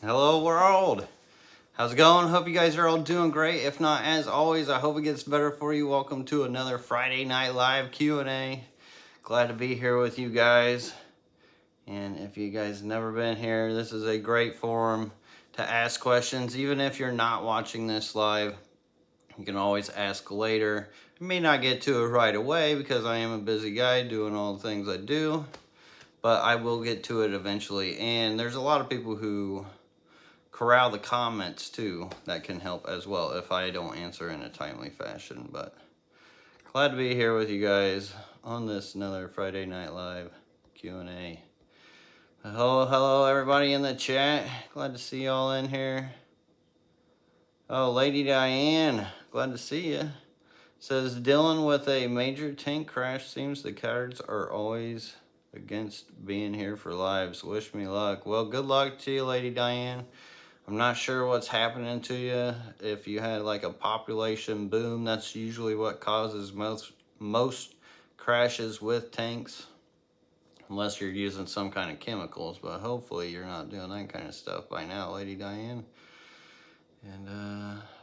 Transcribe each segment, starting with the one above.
Hello world, how's it going? Hope you guys are all doing great. If not, as always, I hope it gets better for you. Welcome to another Friday Night Live Q&A. Glad to be here with you guys. And if you guys never been here, this is a great forum to ask questions. Even if you're not watching this live, you can always ask later. You may not get to it right away because I am a busy guy doing all the things I do, but I will get to it eventually. And there's a lot of people who corral the comments too. That can help as well if I don't answer in a timely fashion. But glad to be here with you guys on this another Friday Night Live Q&A. Hello everybody in the chat. Glad to see y'all in here. Oh, Lady Diane, glad to see you. Says, dealing with a major tank crash, seems the cards are always against being here for lives. Wish me luck. Well, good luck to you, Lady Diane. I'm not sure what's happening to you. If you had like a population boom, that's usually what causes most crashes with tanks. Unless you're using some kind of chemicals, but hopefully you're not doing that kind of stuff by now, Lady Diane. And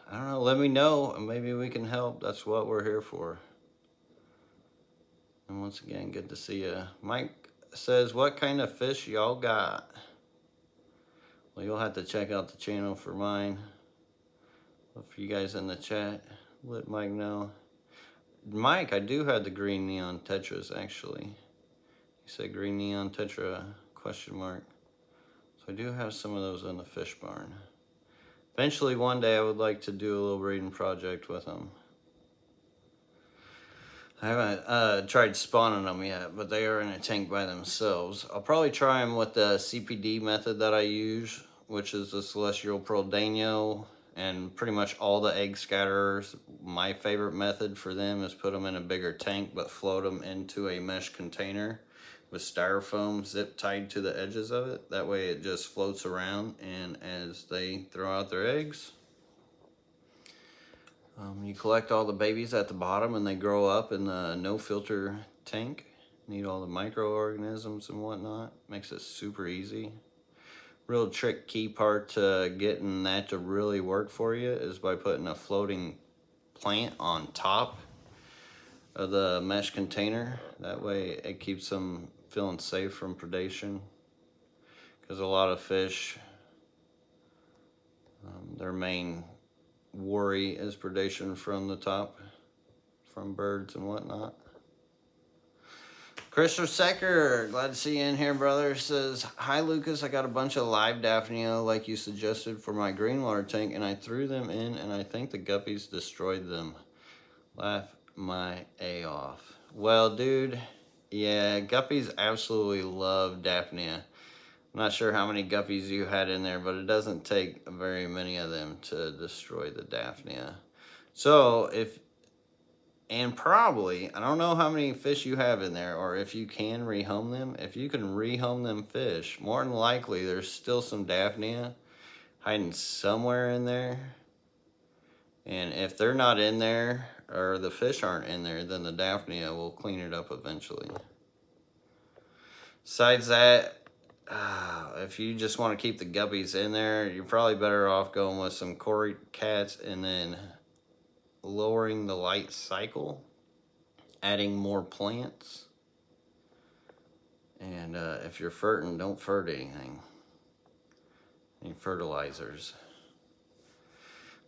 I don't know, let me know, and maybe we can help. That's what we're here for. And once again, good to see you. Mike says, what kind of fish y'all got? Well, you'll have to check out the channel for mine. But for you guys in the chat, let Mike know. Mike, I do have the green neon tetras, actually. He said green neon tetra, question mark. So I do have some of those in the fish barn. Eventually, one day, I would like to do a little breeding project with them. I haven't tried spawning them yet, but they are in a tank by themselves. I'll probably try them with the CPD method that I use, which is the Celestial Proldano, and pretty much all the egg scatterers. My favorite method for them is put them in a bigger tank, but float them into a mesh container with styrofoam zip tied to the edges of it. That way it just floats around, and as they throw out their eggs, you collect all the babies at the bottom and they grow up in the no filter tank. Need all the microorganisms and whatnot. Makes it super easy. Real trick key part to getting that to really work for you is by putting a floating plant on top of the mesh container. That way it keeps them feeling safe from predation. Because a lot of fish, their main worry is predation from the top, from birds and whatnot. Christopher Secker, glad to see you in here, brother. Says, hi Lucas, I got a bunch of live Daphnia like you suggested for my green water tank, and I threw them in and I think the guppies destroyed them. Laugh my A off. Well, dude, yeah, guppies absolutely love Daphnia. I'm not sure how many guppies you had in there, but it doesn't take very many of them to destroy the Daphnia. So and probably, I don't know how many fish you have in there, or if you can rehome them. If you can rehome them fish, more than likely there's still some Daphnia hiding somewhere in there. And if they're not in there, or the fish aren't in there, then the Daphnia will clean it up eventually. Besides that, if you just want to keep the guppies in there, you're probably better off going with some cory cats and then lowering the light cycle, adding more plants. And if you're ferting, don't fert anything, any fertilizers.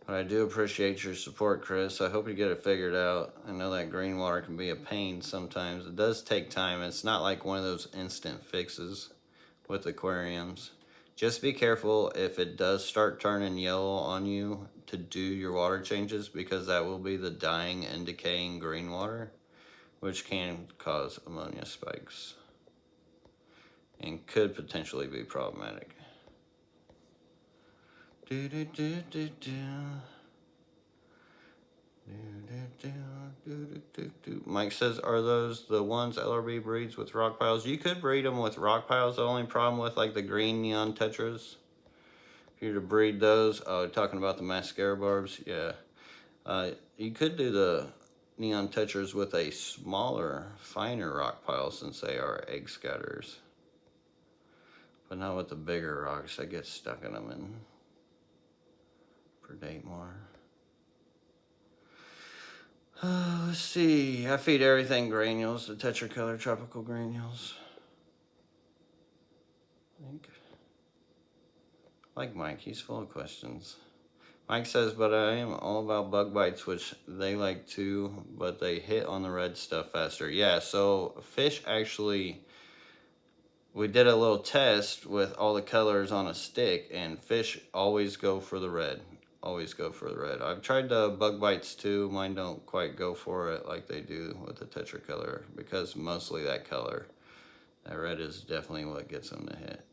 But I do appreciate your support, Chris. I hope you get it figured out. I know that green water can be a pain sometimes. It does take time. It's not like one of those instant fixes with aquariums. Just be careful if it does start turning yellow on you to do your water changes, because that will be the dying and decaying green water, which can cause ammonia spikes and could potentially be problematic. Mike says, are those the ones LRB breeds with rock piles? You could breed them with rock piles. The only problem with like the green neon tetras, if you were to breed those, talking about the mascara barbs, yeah. You could do the neon tetras with a smaller, finer rock pile since they are egg scatters. But not with the bigger rocks. I get stuck in them and predate more. Let's see. I feed everything granules, the tetracolor tropical granules. I think. Like Mike, he's full of questions. Mike says, but I am all about bug bites, which they like too, but they hit on the red stuff faster. Yeah, so fish actually, we did a little test with all the colors on a stick, and fish always go for the red. Always go for the red. I've tried the bug bites too. Mine don't quite go for it like they do with the tetracolor, because mostly that color. That red is definitely what gets them to hit.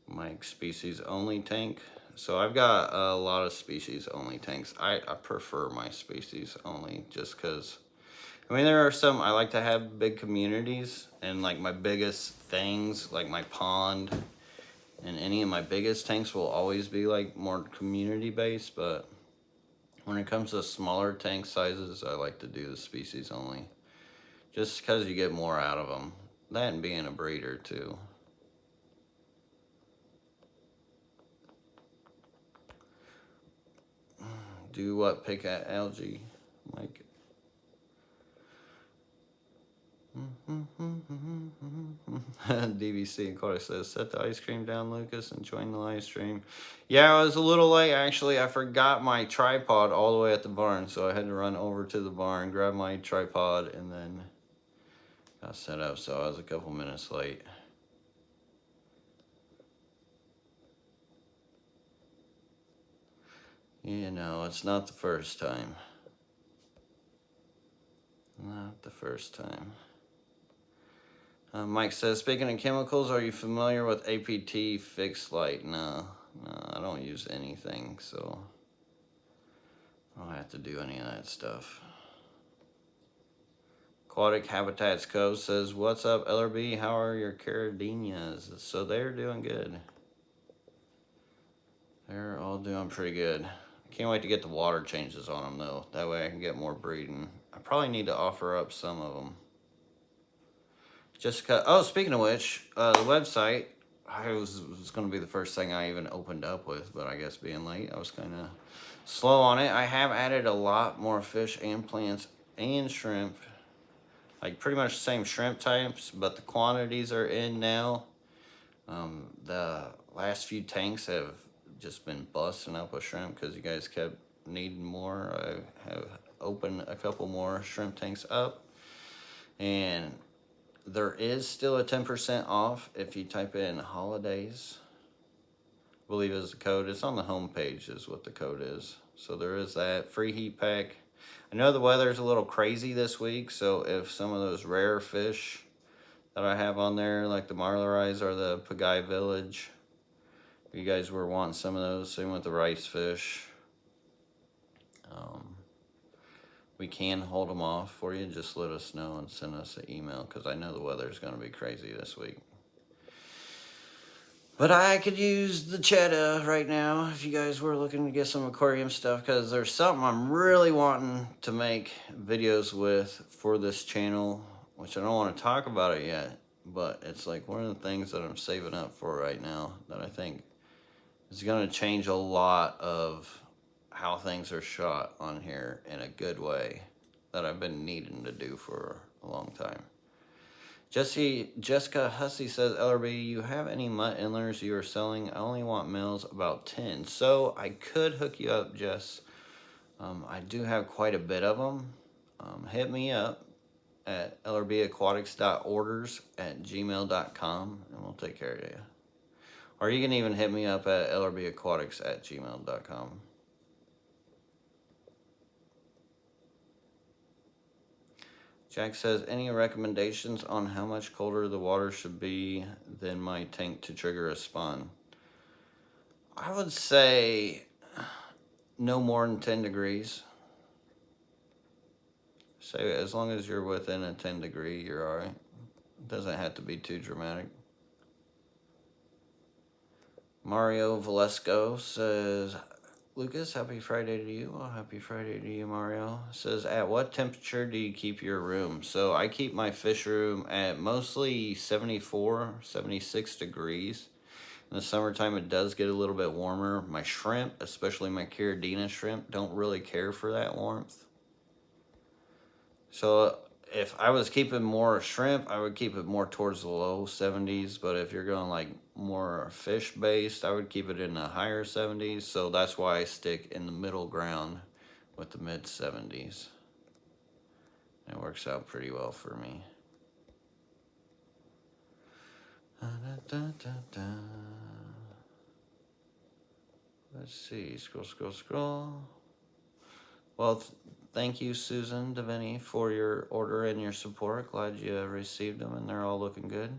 Mike, species only tank. So I've got a lot of species only tanks. I prefer my species only just because, I mean, there are some, I like to have big communities, and like my biggest things, like my pond and any of my biggest tanks will always be like more community based, but when it comes to smaller tank sizes, I like to do the species only just because you get more out of them. That and being a breeder too. Do what? Pick at algae, Mike. DVC and Carter says, set the ice cream down, Lucas, and join the live stream. Yeah, I was a little late, actually. I forgot my tripod all the way at the barn, so I had to run over to the barn, grab my tripod, and then got set up, so I was a couple minutes late. You know, it's not the first time. Not the first time. Mike says, speaking of chemicals, are you familiar with APT fixed light? No, I don't use anything, so I don't have to do any of that stuff. Aquatic Habitats Co. says, what's up, LRB? How are your Caridinias? So they're doing good. They're all doing pretty good. I can't wait to get the water changes on them, though. That way I can get more breeding. I probably need to offer up some of them. Just oh, speaking of which, the website, I was going to be the first thing I even opened up with, but I guess being late, I was kind of slow on it. I have added a lot more fish and plants and shrimp, like pretty much the same shrimp types, but the quantities are in now. The last few tanks have just been busting up with shrimp because you guys kept needing more. I have opened a couple more shrimp tanks up, and there is still a 10% off if you type in holidays. I believe is the code. It's on the home page is what the code is. So there is that. Free heat pack. I know the weather's a little crazy this week, so if some of those rare fish that I have on there, like the marlarais or the Pagai Village, if you guys were wanting some of those, same with the rice fish. We can hold them off for you. Just let us know and send us an email, because I know the weather's going to be crazy this week. But I could use the cheddar right now if you guys were looking to get some aquarium stuff, because there's something I'm really wanting to make videos with for this channel, which I don't want to talk about it yet, but it's like one of the things that I'm saving up for right now that I think is going to change a lot of how things are shot on here in a good way that I've been needing to do for a long time. Jessica Hussey says, LRB, you have any mutt endlers you are selling? I only want males, about 10. So I could hook you up, Jess. I do have quite a bit of them. Hit me up at lrbaquatics.orders@gmail.com and we'll take care of you. Or you can even hit me up at lrbaquatics@gmail.com. Jack says, any recommendations on how much colder the water should be than my tank to trigger a spawn? I would say no more than 10 degrees. So as long as you're within a 10 degree, you're all right. It doesn't have to be too dramatic. Mario Valesco says, Lucas, happy Friday to you. Well, happy Friday to you, Mario. Says, at what temperature do you keep your room? So I keep my fish room at mostly 74, 76 degrees. In the summertime, it does get a little bit warmer. My shrimp, especially my Caridina shrimp, don't really care for that warmth. So if I was keeping more shrimp, I would keep it more towards the low 70s. But if you're going like more fish based, I would keep it in the higher 70s. So that's why I stick in the middle ground with the mid 70s. It works out pretty well for me. Let's see, scroll. Well, thank you, Susan Devaney, for your order and your support. Glad you received them and they're all looking good.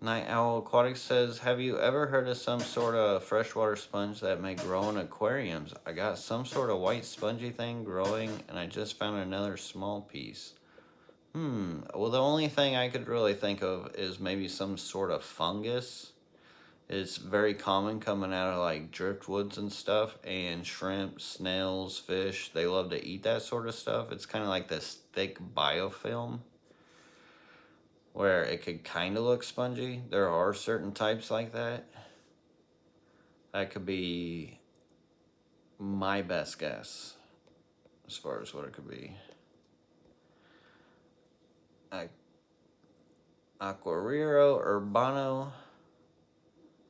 Night Owl Aquatics says, have you ever heard of some sort of freshwater sponge that may grow in aquariums? I got some sort of white spongy thing growing and I just found another small piece. Well, the only thing I could really think of is maybe some sort of fungus. It's very common coming out of like driftwoods and stuff, and shrimp, snails, fish, they love to eat that sort of stuff. It's kind of like this thick biofilm where it could kind of look spongy. There are certain types like that. That could be my best guess as far as what it could be. Aquariro Urbano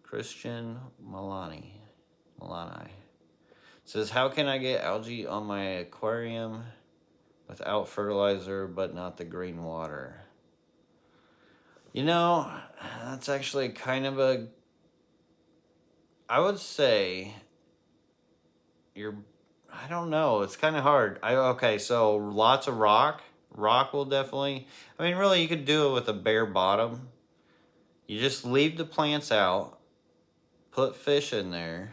Christian Milani says, how can I get algae on my aquarium without fertilizer but not the green water? You know, that's actually kind of a, I would say I don't know, it's kind of hard. Okay, so lots of rock will definitely, I mean, really you could do it with a bare bottom. You just leave the plants out, put fish in there,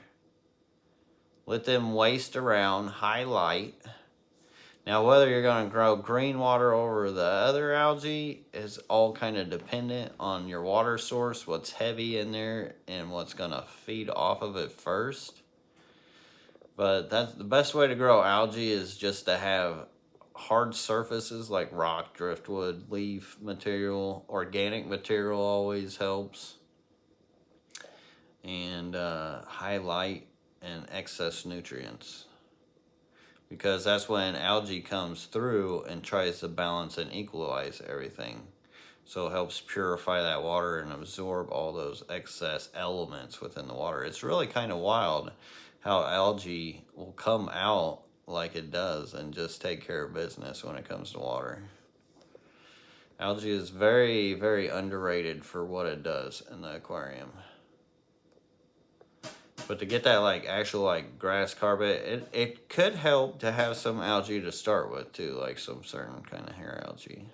let them waste around, high light. Now, whether you're going to grow green water over the other algae is all kind of dependent on your water source, what's heavy in there, and what's going to feed off of it first. But that's the best way to grow algae is just to have hard surfaces like rock, driftwood, leaf material. Organic material always helps. And high light and excess nutrients. Because that's when algae comes through and tries to balance and equalize everything. So it helps purify that water and absorb all those excess elements within the water. It's really kind of wild how algae will come out like it does and just take care of business when it comes to water. Algae is very, very underrated for what it does in the aquarium. But to get that like actual like grass carpet, it could help to have some algae to start with too, like some certain kind of hair algae.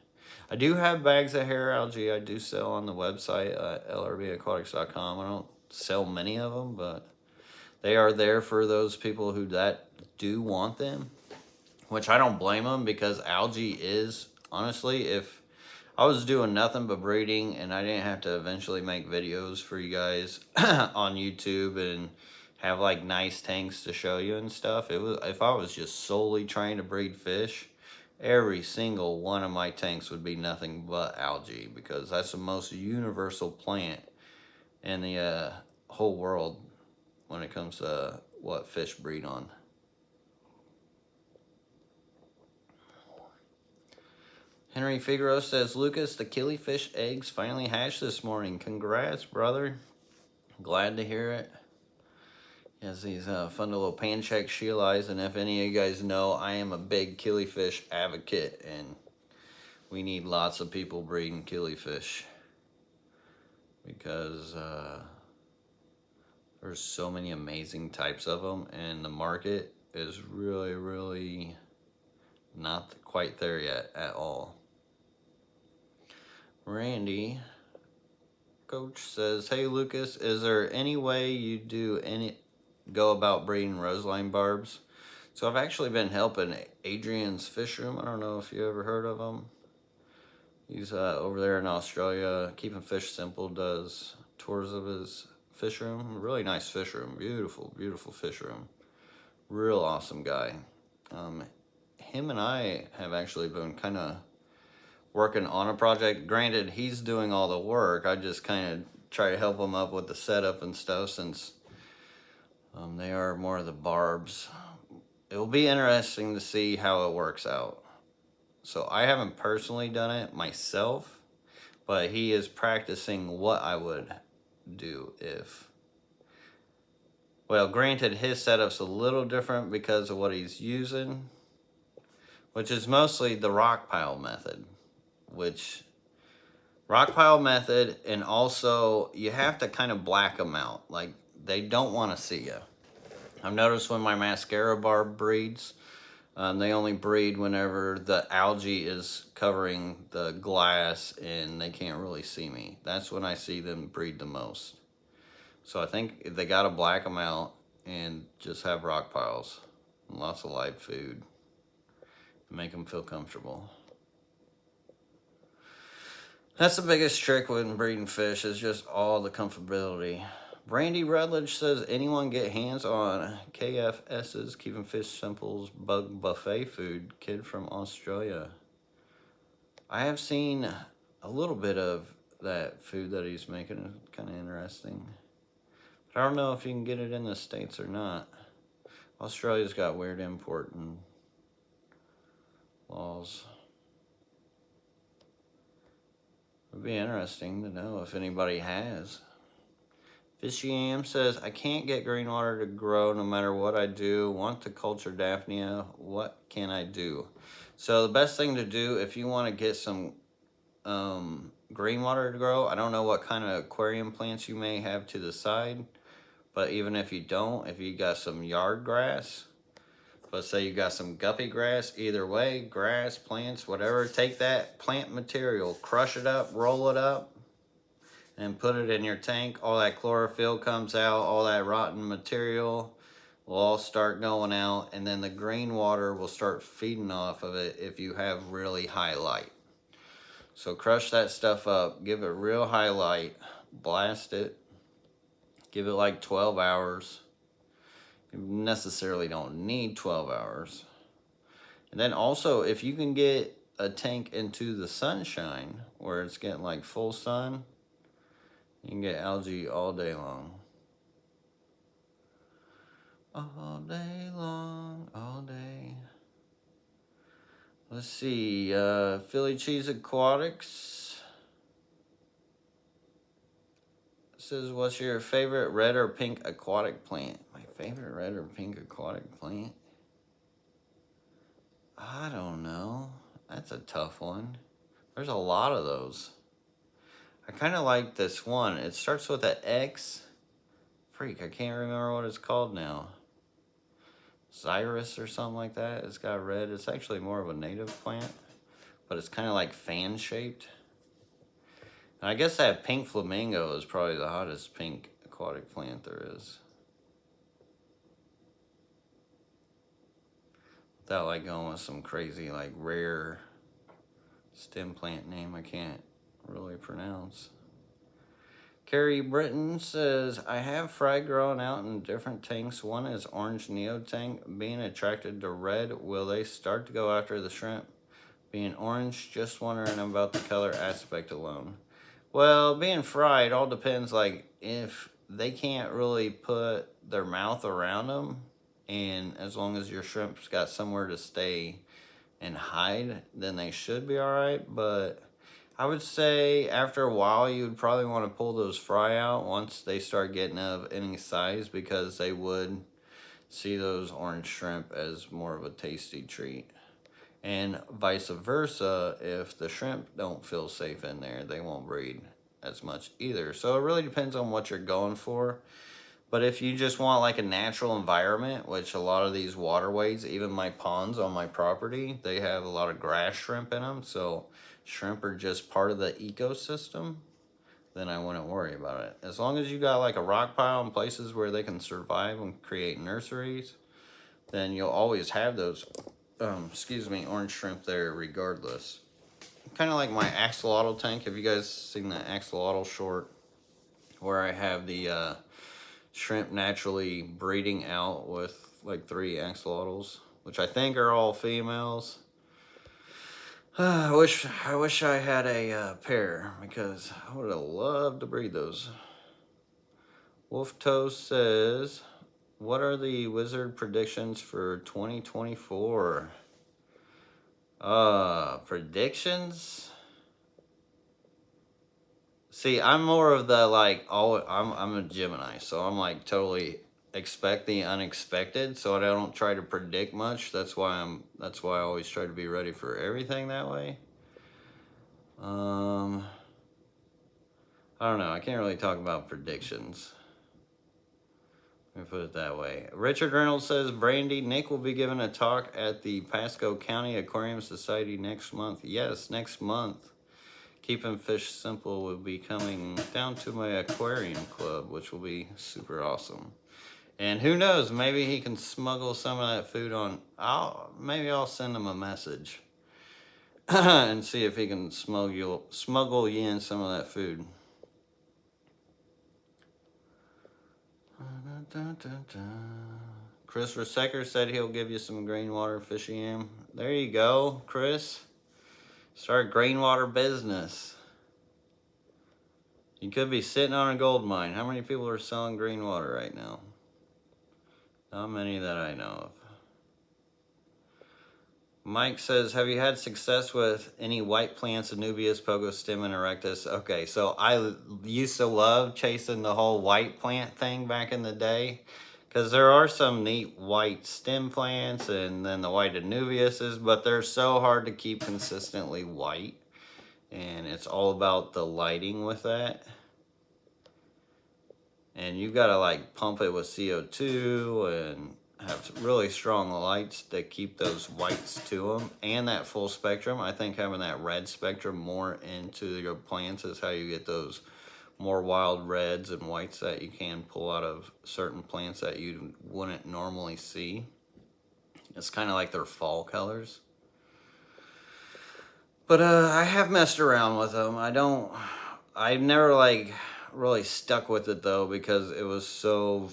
I do have bags of hair algae I do sell on the website, lrbaquatics.com. I don't sell many of them, but they are there for those people who do want them, which I don't blame them, because algae is, honestly, if I was doing nothing but breeding and I didn't have to eventually make videos for you guys on YouTube and have like nice tanks to show you and stuff, if I was just solely trying to breed fish, every single one of my tanks would be nothing but algae, because that's the most universal plant in the whole world when it comes to what fish breed on. Henry Figaro says, Lucas, the killifish eggs finally hatched this morning. Congrats, brother. Glad to hear it. He has these fun little pan-check shield eyes, and if any of you guys know, I am a big killifish advocate, and we need lots of people breeding killifish, because there's so many amazing types of them, and the market is really, really not quite there yet at all. Randy Coach says, hey Lucas, is there any way you go about breeding roseline barbs? So I've actually been helping Adrian's Fish Room. I don't know if you ever heard of him. He's over there in Australia. Keeping Fish Simple does tours of his fish room. Really nice fish room. Beautiful, beautiful fish room. Real awesome guy. Him and I have actually been kind of working on a project. Granted, he's doing all the work. I just kind of try to help him up with the setup and stuff, since they are more of the barbs. It will be interesting to see how it works out. So I haven't personally done it myself, but he is practicing what I would do if... Well, granted, his setup's a little different because of what he's using, which is mostly the rock pile method. And also you have to kind of black them out. Like, they don't want to see you. I've noticed when my mascara barb breeds, they only breed whenever the algae is covering the glass and they can't really see me. That's when I see them breed the most. So I think they gotta black them out and just have rock piles and lots of live food to make them feel comfortable. That's the biggest trick when breeding fish, is just all the comfortability. Brandy Rutledge says, anyone get hands on KFS's Keeping Fish Simple's Bug Buffet food? Kid from Australia. I have seen a little bit of that food that he's making. It's kind of interesting. But I don't know if you can get it in the States or not. Australia's got weird import and laws. It'd be interesting to know if anybody has. Fishy Am says, I can't get green water to grow no matter what I do. Want to culture Daphnia. What can I do? So the best thing to do if you want to get some green water to grow, I don't know what kind of aquarium plants you may have to the side, but even if you don't, if you got some yard grass, let's say you got some guppy grass, either way, grass, plants, whatever, take that plant material, crush it up, roll it up, and put it in your tank. All that chlorophyll comes out, all that rotten material will all start going out, and then the green water will start feeding off of it if you have really high light. So crush that stuff up, give it real high light, blast it, give it like 12 hours. You necessarily don't need 12 hours. And then also, if you can get a tank into the sunshine where it's getting like full sun, you can get algae all day long. All day long, all day. Let's see, Philly Cheese Aquatics says, what's your favorite red or pink aquatic plant? My favorite red or pink aquatic plant? I don't know. That's a tough one. There's a lot of those. I kind of like this one. It starts with an X. Freak, I can't remember what it's called now. Cyrus or something like that. It's got red. It's actually more of a native plant, but it's kind of like fan shaped. And I guess that pink flamingo is probably the hottest pink aquatic plant there is. Without like going with some crazy like rare stem plant name I can't really pronounce. Carrie Britton says, I have fry growing out in different tanks. One is orange neo tank. Being attracted to red, will they start to go after the shrimp? Being orange, just wondering about the color aspect alone. Well, being fried, all depends, like, if they can't really put their mouth around them, and as long as your shrimp's got somewhere to stay and hide, then they should be alright. But I would say after a while, you would probably want to pull those fry out once they start getting of any size, because they would see those orange shrimp as more of a tasty treat. And vice versa, if the shrimp don't feel safe in there, they won't breed as much either. So it really depends on what you're going for. But if you just want like a natural environment, which a lot of these waterways, even my ponds on my property, they have a lot of grass shrimp in them. So shrimp are just part of the ecosystem, then I wouldn't worry about it. As long as you got like a rock pile and places where they can survive and create nurseries, then you'll always have those orange shrimp there regardless. Kind of like my axolotl tank. Have you guys seen that axolotl short where I have the shrimp naturally breeding out with like 3 axolotls, which I think are all females. I wish I had a pair, because I would have loved to breed those. Wolf Toast says, what are the wizard predictions for 2024? Predictions? See, I'm more of the like, I'm a Gemini, so I'm like totally expect the unexpected, so I don't try to predict much. That's why I always try to be ready for everything that way. I don't know. I can't really talk about predictions. Let me put it that way. Richard Reynolds says, Brandy, Nick will be giving a talk at the Pasco County Aquarium Society next month. Yes, next month. Keeping Fish Simple will be coming down to my aquarium club, which will be super awesome. And who knows, maybe he can smuggle some of that food on. Maybe I'll send him a message and see if he can smuggle you in some of that food. Chris Resecker said he'll give you some green water fish yam. There you go, Chris. Start green water business. You could be sitting on a gold mine. How many people are selling green water right now? Not many that I know of. Mike says, have you had success with any white plants, Anubias, Pogostem, and Erectus? Okay, so I used to love chasing the whole white plant thing back in the day, because there are some neat white stem plants and then the white Anubiases, but they're so hard to keep consistently white, and it's all about the lighting with that. And you gotta like pump it with CO2 and have really strong lights that keep those whites to them, and that full spectrum. I think having that red spectrum more into your plants is how you get those more wild reds and whites that you can pull out of certain plants that you wouldn't normally see. It's kind of like their fall colors. But I have messed around with them. I never like really stuck with it though, because it was so,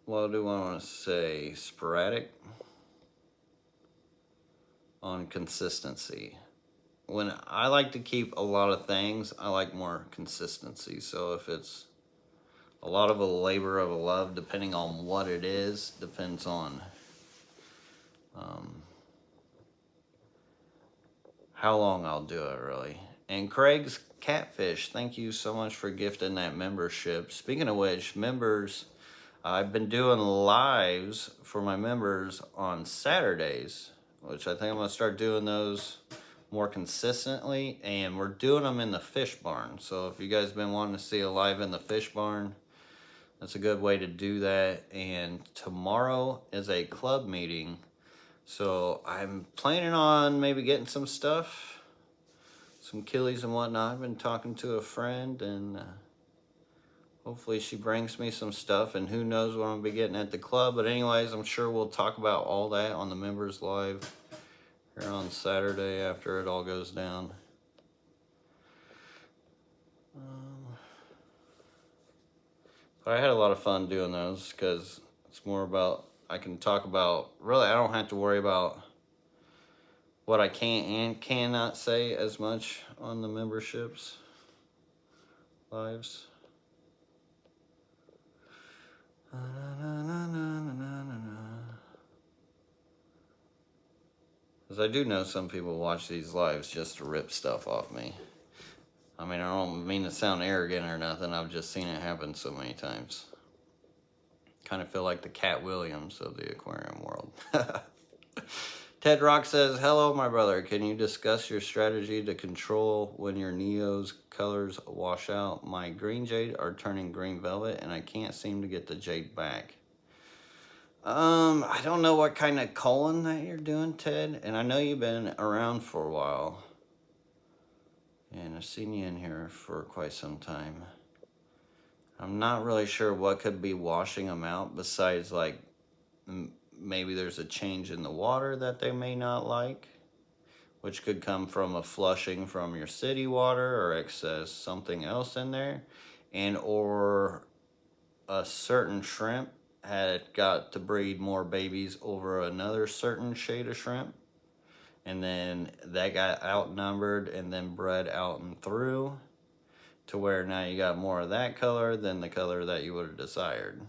what do I want to say, sporadic on consistency. When I like to keep a lot of things, I like more consistency. So if it's a lot of a labor of love, depending on what it is, depends on how long I'll do it, really. And Craig's Catfish, thank you so much for gifting that membership. Speaking of which, members, I've been doing lives for my members on Saturdays, which I think I'm going to start doing those more consistently, and we're doing them in the fish barn. So if you guys have been wanting to see a live in the fish barn, that's a good way to do that. And tomorrow is a club meeting, so I'm planning on maybe getting some stuff, some killies and whatnot. I've been talking to a friend, and hopefully she brings me some stuff, and who knows what I'm going to be getting at the club. But anyways, I'm sure we'll talk about all that on the members live here on Saturday after it all goes down. But I had a lot of fun doing those, because it's more about, I can talk about, really I don't have to worry about what I can and cannot say as much on the memberships lives. Because I do know some people watch these lives just to rip stuff off me. I mean, I don't mean to sound arrogant or nothing. I've just seen it happen so many times. Kind of feel like the Cat Williams of the aquarium world. Ted Rock says, hello, my brother. Can you discuss your strategy to control when your Neo's colors wash out? My green jade are turning green velvet, and I can't seem to get the jade back. I don't know what kind of culling that you're doing, Ted, and I know you've been around for a while, and I've seen you in here for quite some time. I'm not really sure what could be washing them out, besides like maybe there's a change in the water that they may not like, which could come from a flushing from your city water or excess something else in there. and or a certain shrimp had got to breed more babies over another certain shade of shrimp, and then that got outnumbered and then bred out and through to where now you got more of that color than the color that you would have desired.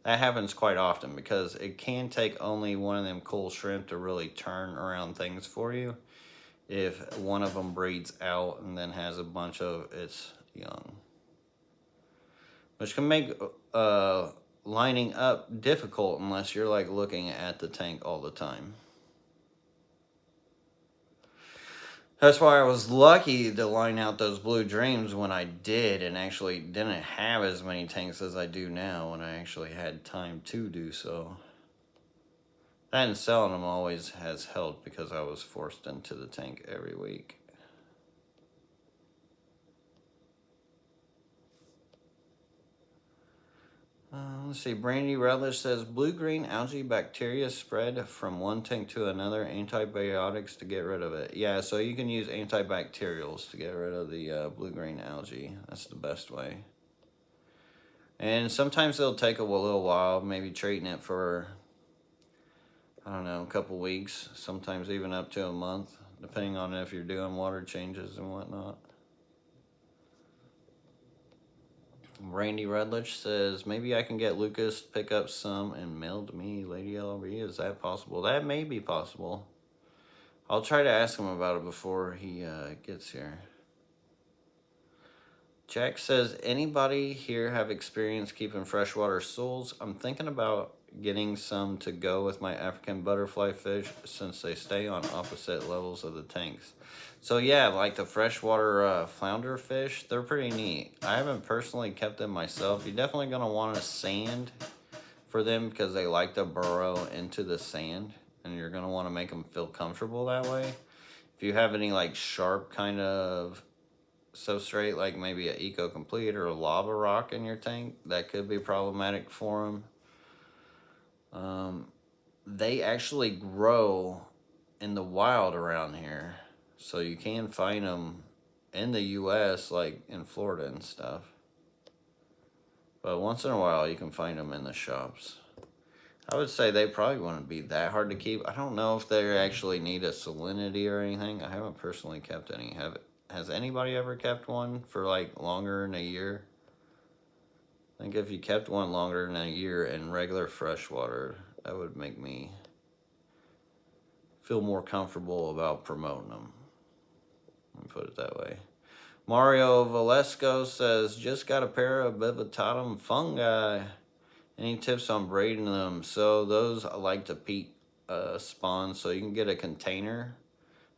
That happens quite often because it can take only one of them cool shrimp to really turn around things for you if one of them breeds out and then has a bunch of its young, which can make lining up difficult unless you're like looking at the tank all the time. That's why I was lucky to line out those Blue Dreams when I did, and actually didn't have as many tanks as I do now when I actually had time to do so. That and selling them always has helped because I was forced into the tank every week. Let's see, Brandy Relish says, blue-green algae bacteria spread from one tank to another, antibiotics to get rid of it. Yeah, so you can use antibacterials to get rid of the blue-green algae. That's the best way. And sometimes it'll take a little while, maybe treating it for, I don't know, a couple weeks, sometimes even up to a month, depending on if you're doing water changes and whatnot. Randy Rudlich says, maybe I can get Lucas to pick up some and mail to me, Lady LRB. Is that possible? That may be possible. I'll try to ask him about it before he gets here. Jack says, anybody here have experience keeping freshwater souls? I'm thinking about getting some to go with my African butterfly fish since they stay on opposite levels of the tanks. So yeah, like the freshwater flounder fish, they're pretty neat. I haven't personally kept them myself. You're definitely going to want a sand for them because they like to burrow into the sand, and you're going to want to make them feel comfortable that way. If you have any like sharp kind of substrate, like maybe an Eco Complete or a lava rock in your tank, that could be problematic for them. They actually grow in the wild around here, so you can find them in the US, like in Florida and stuff, but once in a while you can find them in the shops. I would say they probably wouldn't be that hard to keep. I don't know if they actually need a salinity or anything. I haven't personally kept any. Has anybody ever kept one for like longer than a year? I think if you kept one longer than a year in regular freshwater, that would make me feel more comfortable about promoting them. Let me put it that way. Mario Valesco says, just got a pair of Bivitatum fungi. Any tips on breeding them? So those I like to peat spawn, so you can get a container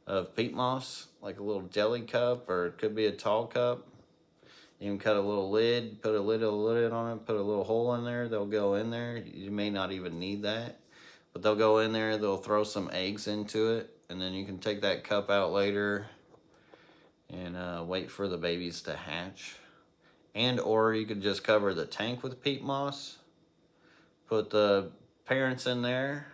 of peat moss, like a little jelly cup, or it could be a tall cup. You can cut a little lid, put a lid on it, put a little hole in there. They'll go in there. You may not even need that, but they'll go in there. They'll throw some eggs into it, and then you can take that cup out later and wait for the babies to hatch. And or you could just cover the tank with peat moss, put the parents in there,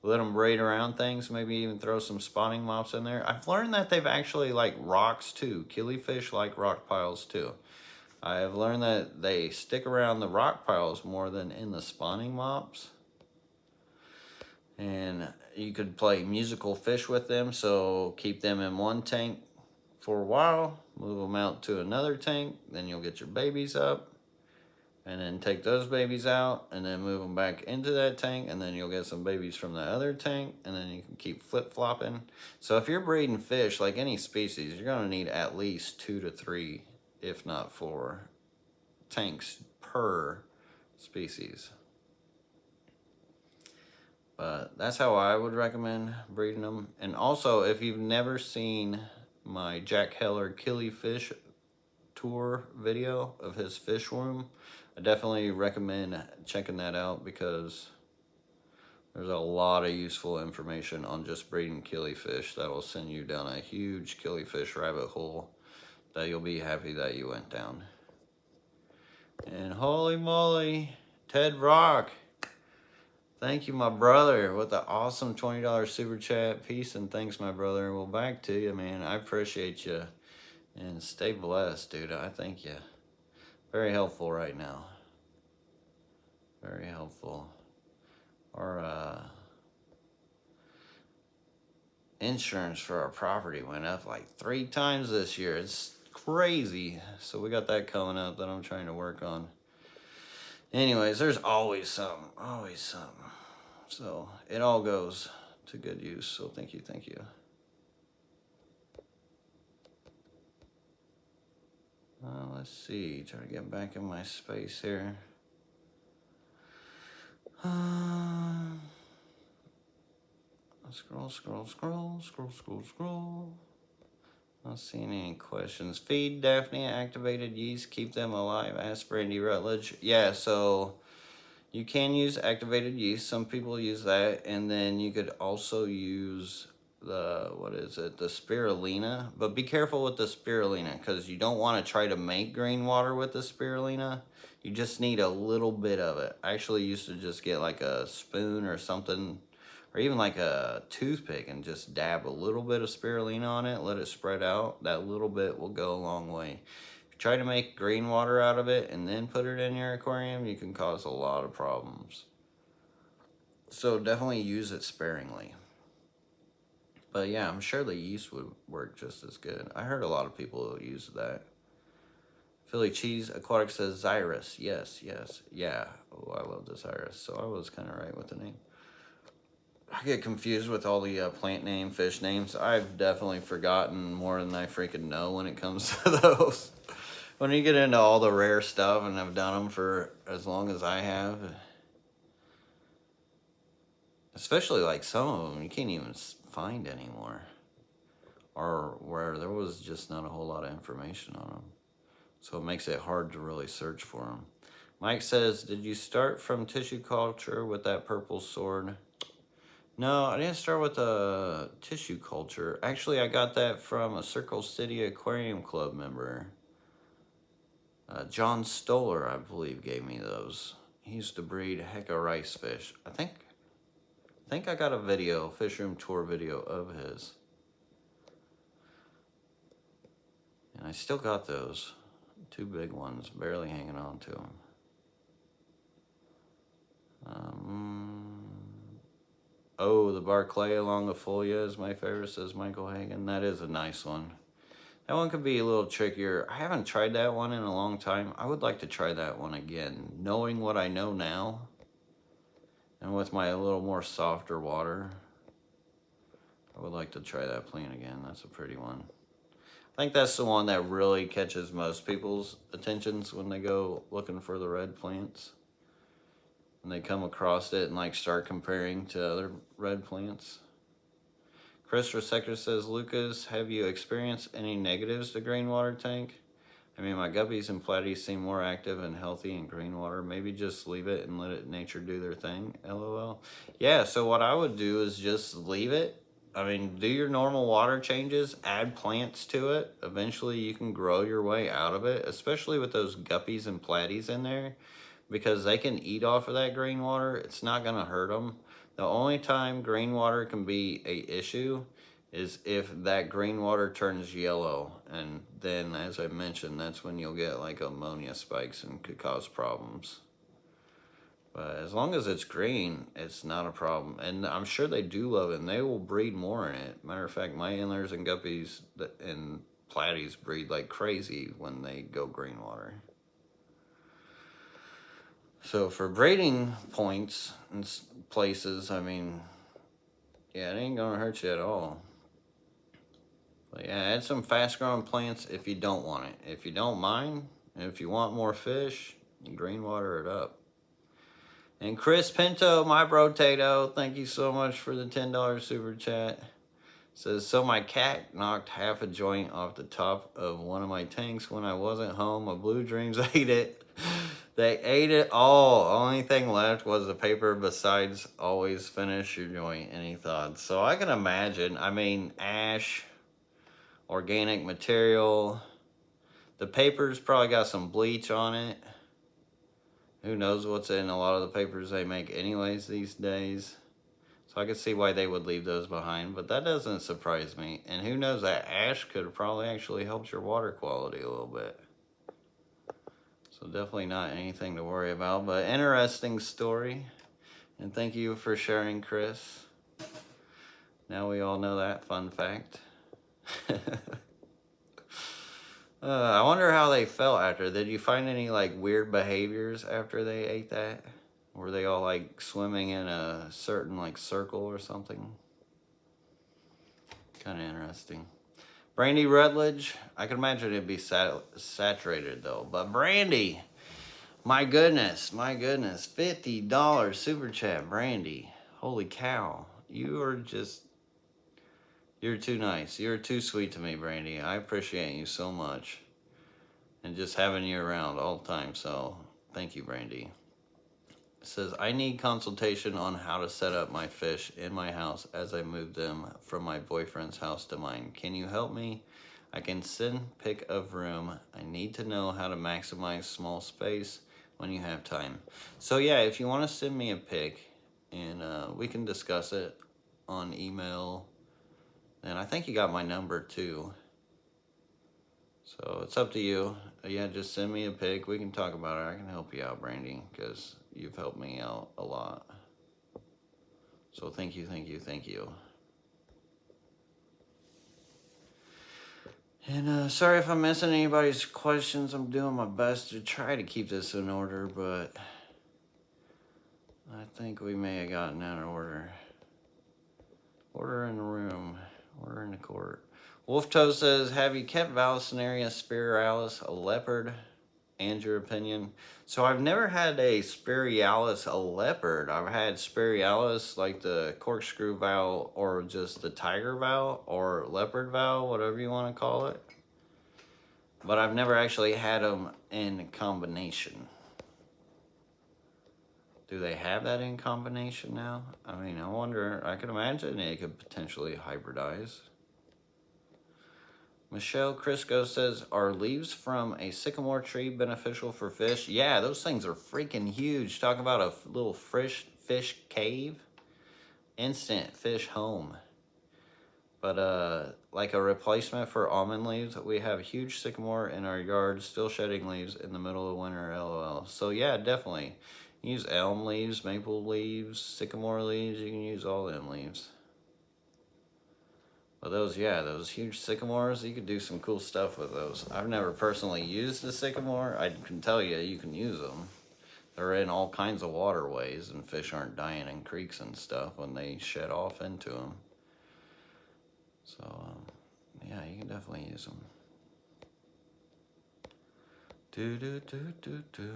let them braid around things, maybe even throw some spawning mops in there. I've learned that they've actually like rocks too. Killifish like rock piles too. I have learned that they stick around the rock piles more than in the spawning mops. And you could play musical fish with them, so keep them in one tank for a while, move them out to another tank, then you'll get your babies up, and then take those babies out, and then move them back into that tank, and then you'll get some babies from the other tank, and then you can keep flip-flopping. So if you're breeding fish, like any species, you're going to need at least 2 to 3, if not 4, tanks per species. But that's how I would recommend breeding them. And also, if you've never seen my Jack Heller Killifish tour video of his fish room, I definitely recommend checking that out because there's a lot of useful information on just breeding killifish that will send you down a huge killifish rabbit hole that you'll be happy that you went down. And holy moly, Ted Rock, thank you, my brother, with the awesome $20 super chat. Peace and thanks, my brother. Well, back to you, man. I appreciate you. And stay blessed, dude. I thank you. Very helpful right now. Very helpful. Our insurance for our property went up like 3 times this year. It's crazy. So we got that coming up that I'm trying to work on. Anyways, there's always something. Always something. So it all goes to good use. So thank you. Thank you. Let's see. Try to get back in my space here. Scroll. Not seeing any questions. Feed Daphne activated yeast. Keep them alive. Ask for Andy Rutledge. Yeah, so you can use activated yeast. Some people use that. And then you could also use the spirulina. But be careful with the spirulina because you don't want to try to make green water with the spirulina. You just need a little bit of it. I actually used to just get like a spoon or something, or even like a toothpick, and just dab a little bit of spirulina on it, let it spread out. That little bit will go a long way. If you try to make green water out of it and then put it in your aquarium, you can cause a lot of problems. So definitely use it sparingly. But yeah, I'm sure the yeast would work just as good. I heard a lot of people use that. Philly Cheese Aquatic says Xyrus. Yes. Yeah. Oh, I love the Xyrus. So I was kind of right with the name. I get confused with all the plant name, fish names. I've definitely forgotten more than I freaking know when it comes to those. When you get into all the rare stuff, and I've done them for as long as I have, especially like some of them you can't even find anymore, or where there was just not a whole lot of information on them. So it makes it hard to really search for them. Mike says, did you start from tissue culture with that purple sword? No, I didn't start with a tissue culture. Actually, I got that from a Circle City Aquarium Club member. John Stoller, I believe, gave me those. He used to breed a heck of rice fish. I think I got a video, fish room tour video of his. And I still got those. 2 big ones, barely hanging on to them. Oh, the Barclay along the Folia is my favorite, says Michael Hagan. That is a nice one. That one could be a little trickier. I haven't tried that one in a long time. I would like to try that one again. Knowing what I know now, and with my a little more softer water, I would like to try that plant again. That's a pretty one. I think that's the one that really catches most people's attentions when they go looking for the red plants. And they come across it and like start comparing to other red plants. Chris Resector says, Lucas, have you experienced any negatives to green water tank? I mean, my guppies and platies seem more active and healthy in green water. Maybe just leave it and let it nature do their thing, LOL. Yeah, so what I would do is just leave it. I mean, do your normal water changes, add plants to it. Eventually you can grow your way out of it, especially with those guppies and platies in there, because they can eat off of that green water. It's not going to hurt them. The only time green water can be an issue is if that green water turns yellow. And then, as I mentioned, that's when you'll get like ammonia spikes and could cause problems. But as long as it's green, it's not a problem. And I'm sure they do love it, and they will breed more in it. Matter of fact, my antlers and guppies and platies breed like crazy when they go green water. So for breeding points and places, I mean, yeah, it ain't gonna hurt you at all. But yeah, add some fast growing plants if you don't want it. If you don't mind, and if you want more fish, you green water it up. And Chris Pinto, my brotato, thank you so much for the $10 super chat. Says, so my cat knocked half a joint off the top of one of my tanks when I wasn't home. My Blue Dreams ate it. They ate it all. Only thing left was the paper besides always finish your joint. Any thoughts? So I can imagine, I mean, ash, organic material. The paper's probably got some bleach on it. Who knows what's in a lot of the papers they make anyways these days. So I could see why they would leave those behind, but that doesn't surprise me. And who knows, that ash could have probably actually helped your water quality a little bit. So definitely not anything to worry about, but interesting story. And thank you for sharing, Chris. Now we all know that fun fact. I wonder how they felt after. Did you find any like weird behaviors after they ate that? Were they all like swimming in a certain like circle or something? Kind of interesting. Brandy Rutledge, I can imagine it'd be saturated though. But Brandy, my goodness, $50 super chat, Brandy. Holy cow. You're too nice. You're too sweet to me, Brandy. I appreciate you so much. And just having you around all the time. So thank you, Brandy. It says, I need consultation on how to set up my fish in my house as I move them from my boyfriend's house to mine. Can you help me? I can send pic of room. I need to know how to maximize small space when you have time. So yeah, if you want to send me a pic and we can discuss it on email. And I think you got my number too. So it's up to you. Yeah, just send me a pic. We can talk about it. I can help you out, Brandy, because you've helped me out a lot. So thank you. And sorry if I'm missing anybody's questions. I'm doing my best to try to keep this in order, but I think we may have gotten out of order. Order in the room. Order in the court. Wolftoe says, have you kept Vallisneria spiralis, a leopard, and your opinion? So I've never had a spiralis, a leopard. I've had spiralis, like the corkscrew valve, or just the tiger valve, or leopard valve, whatever you want to call it. But I've never actually had them in combination. Do they have that in combination now? I mean, I wonder, I can imagine it could potentially hybridize. Michelle Crisco says, are leaves from a sycamore tree beneficial for fish? Yeah, those things are freaking huge. Talk about a little fish cave. Instant fish home. But like a replacement for almond leaves, we have huge sycamore in our yard, still shedding leaves in the middle of winter, LOL. So yeah, definitely. Use elm leaves, maple leaves, sycamore leaves. You can use all them leaves. But those, yeah, those huge sycamores, you could do some cool stuff with those. I've never personally used a sycamore. I can tell you, you can use them. They're in all kinds of waterways, and fish aren't dying in creeks and stuff when they shed off into them. So, yeah, you can definitely use them. Do do do do do.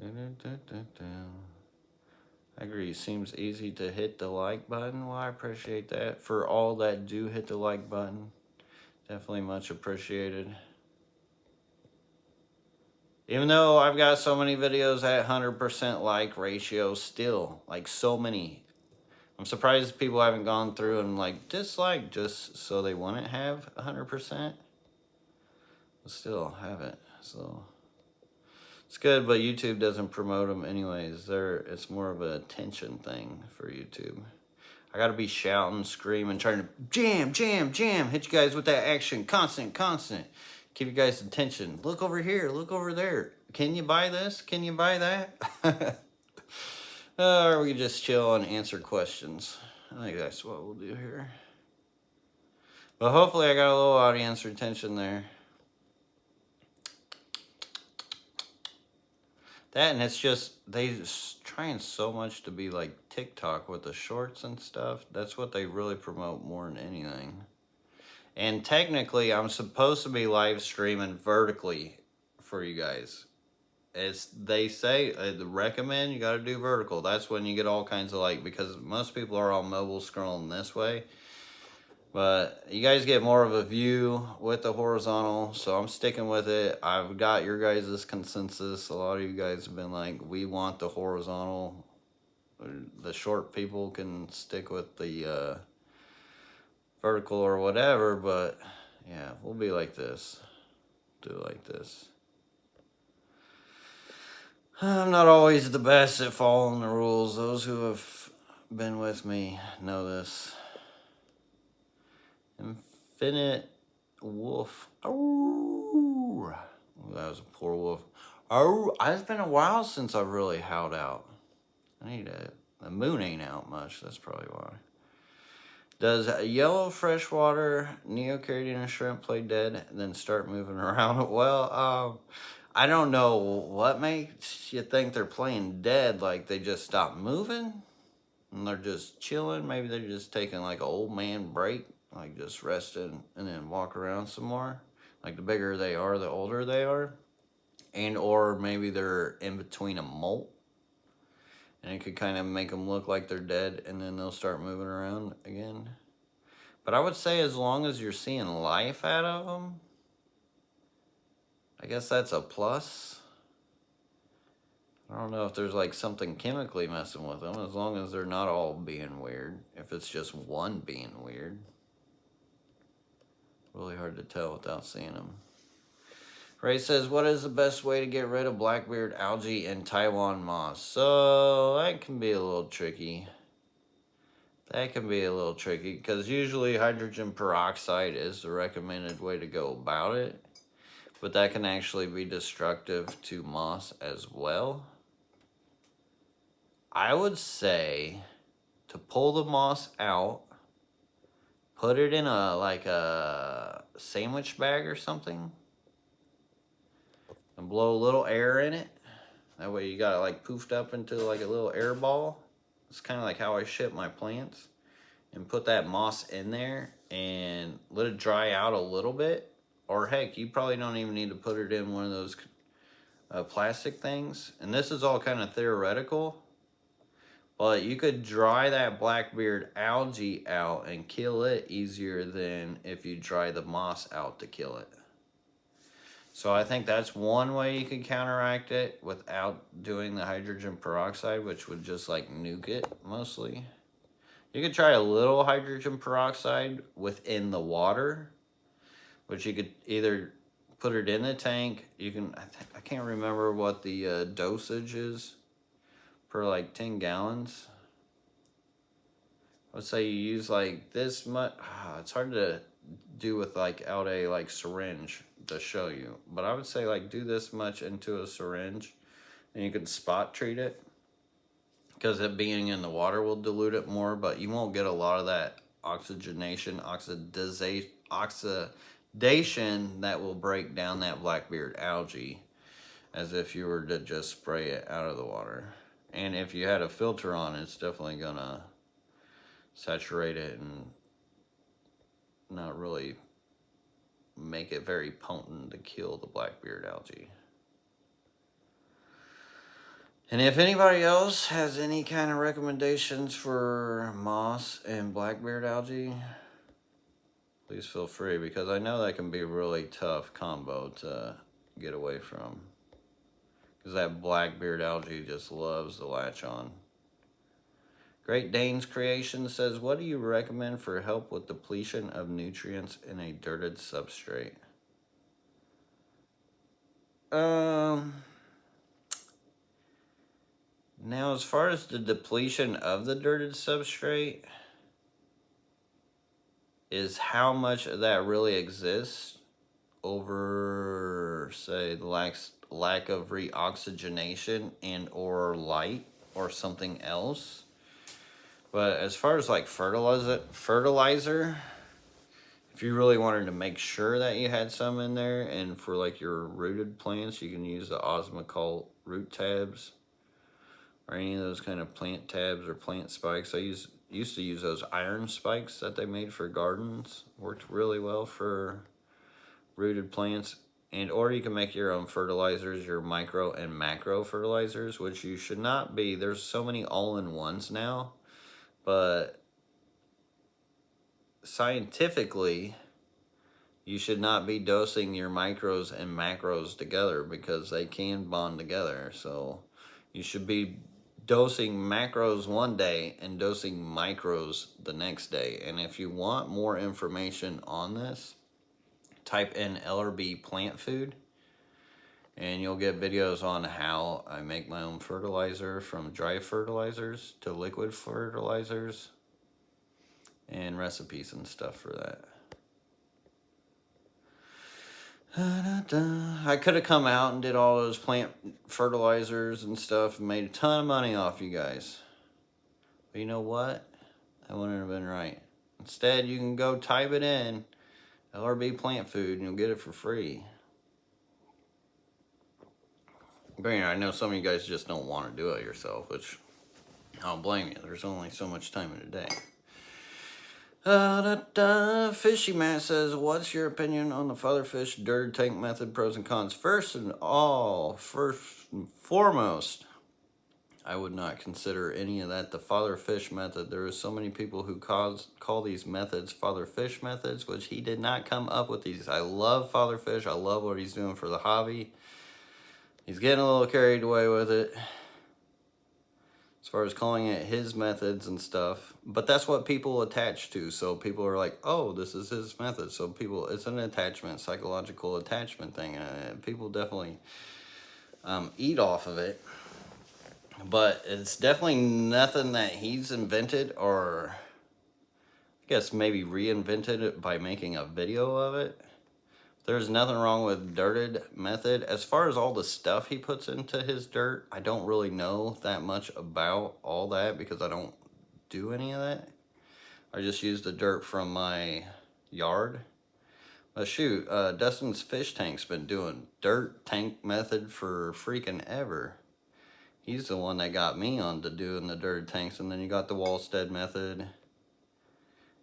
Do do do do do. I agree. Seems easy to hit the like button. Well, I appreciate that. For all that do hit the like button, definitely much appreciated. Even though I've got so many videos at 100% like ratio still, like so many. I'm surprised people haven't gone through and like dislike just so they wouldn't have 100%. But still haven't, so. It's good, but YouTube doesn't promote them anyways. It's more of an attention thing for YouTube. I gotta be shouting, screaming, trying to jam, hit you guys with that action, constant. Keep you guys' attention. Look over here, look over there. Can you buy this? Can you buy that? Or we can just chill and answer questions. I think that's what we'll do here. But hopefully I got a little audience retention there. That, and it's just, they trying so much to be like TikTok with the shorts and stuff. That's what they really promote more than anything. And technically, I'm supposed to be live streaming vertically for you guys. They say, recommend you got to do vertical. That's when you get all kinds of like, because most people are on mobile scrolling this way. But you guys get more of a view with the horizontal, so I'm sticking with it. I've got your guys' consensus. A lot of you guys have been like, we want the horizontal. The short people can stick with the vertical or whatever, but yeah, we'll be like this. Do it like this. I'm not always the best at following the rules. Those who have been with me know this. Infinite Wolf. Ooh. Oh, that was a poor wolf. Oh, it's been a while since I've really howled out. I need to. The moon ain't out much. That's probably why. Does a yellow freshwater neocaridina shrimp play dead and then start moving around? Well, I don't know what makes you think they're playing dead. Like they just stop moving and they're just chilling. Maybe they're just taking like an old man break, like just resting and then walk around some more. Like the bigger they are, the older they are. And or maybe they're in between a molt. And it could kind of make them look like they're dead and then they'll start moving around again. But I would say as long as you're seeing life out of them, I guess that's a plus. I don't know if there's like something chemically messing with them, as long as they're not all being weird. If it's just one being weird. Really hard to tell without seeing them. Ray says, what is the best way to get rid of blackbeard algae in Taiwan moss? So that can be a little tricky. That can be a little tricky because usually hydrogen peroxide is the recommended way to go about it. But that can actually be destructive to moss as well. I would say to pull the moss out, put it in a sandwich bag or something, and blow a little air in it. That way you got it like poofed up into like a little air ball. It's kind of like how I ship my plants. And put that moss in there and let it dry out a little bit. Or heck, you probably don't even need to put it in one of those plastic things. And this is all kind of theoretical. But you could dry that blackbeard algae out and kill it easier than if you dry the moss out to kill it. So I think that's one way you can counteract it without doing the hydrogen peroxide, which would just like nuke it mostly. You could try a little hydrogen peroxide within the water, which you could either put it in the tank. You can, I can't remember what the dosage is per like 10 gallons. Let's say you use like this much. It's hard to do with like out a like syringe to show you, but I would say like do this much into a syringe and you can spot treat it. Because it being in the water will dilute it more, but you won't get a lot of that oxidation that will break down that blackbeard algae as if you were to just spray it out of the water. And if you had a filter on, it's definitely gonna saturate it and not really make it very potent to kill the blackbeard algae. And if anybody else has any kind of recommendations for moss and blackbeard algae, please feel free, because I know that can be a really tough combo to get away from. Because that blackbeard algae just loves to latch on. Great Dane's Creation says, what do you recommend for help with depletion of nutrients in a dirted substrate? Now, as far as the depletion of the dirted substrate, is how much of that really exists over, say, the lack of reoxygenation and or light or something else. But as far as like fertilizer, if you really wanted to make sure that you had some in there, and for like your rooted plants, you can use the Osmocote root tabs. Or any of those kind of plant tabs or plant spikes. I used to use those iron spikes that they made for gardens. Worked really well for rooted plants. And or you can make your own fertilizers, your micro and macro fertilizers, which you should not be. There's so many all-in-ones now. But scientifically, you should not be dosing your micros and macros together because they can bond together. So you should be dosing macros one day and dosing micros the next day. And if you want more information on this, type in LRB plant food and you'll get videos on how I make my own fertilizer, from dry fertilizers to liquid fertilizers, and recipes and stuff for that. I could have come out and did all those plant fertilizers and stuff and made a ton of money off you guys. But you know what? That wouldn't have been right. Instead, you can go type it in, LRB plant food, and you'll get it for free. But I know some of you guys just don't want to do it yourself, which I don't blame you. There's only so much time in a day. Fishy Matt says, what's your opinion on the fatherfish dirty tank method, pros and cons? First and foremost, I would not consider any of that the fatherfish method. There are so many people who call these methods fatherfish methods, which he did not come up with these. I love fatherfish. I love what he's doing for the hobby. He's getting a little carried away with it as far as calling it his methods and stuff. But that's what people attach to. So people are like, oh, this is his method. So people, it's an attachment, psychological attachment thing. People definitely eat off of it. But it's definitely nothing that he's invented, or I guess maybe reinvented it by making a video of it. There's nothing wrong with dirted method. As far as all the stuff he puts into his dirt, I don't really know that much about all that because I don't do any of that. I just use the dirt from my yard. But shoot, Dustin's fish tank's been doing dirt tank method for freaking ever. He's the one that got me on to doing the dirt tanks, and then you got the Wallstead method.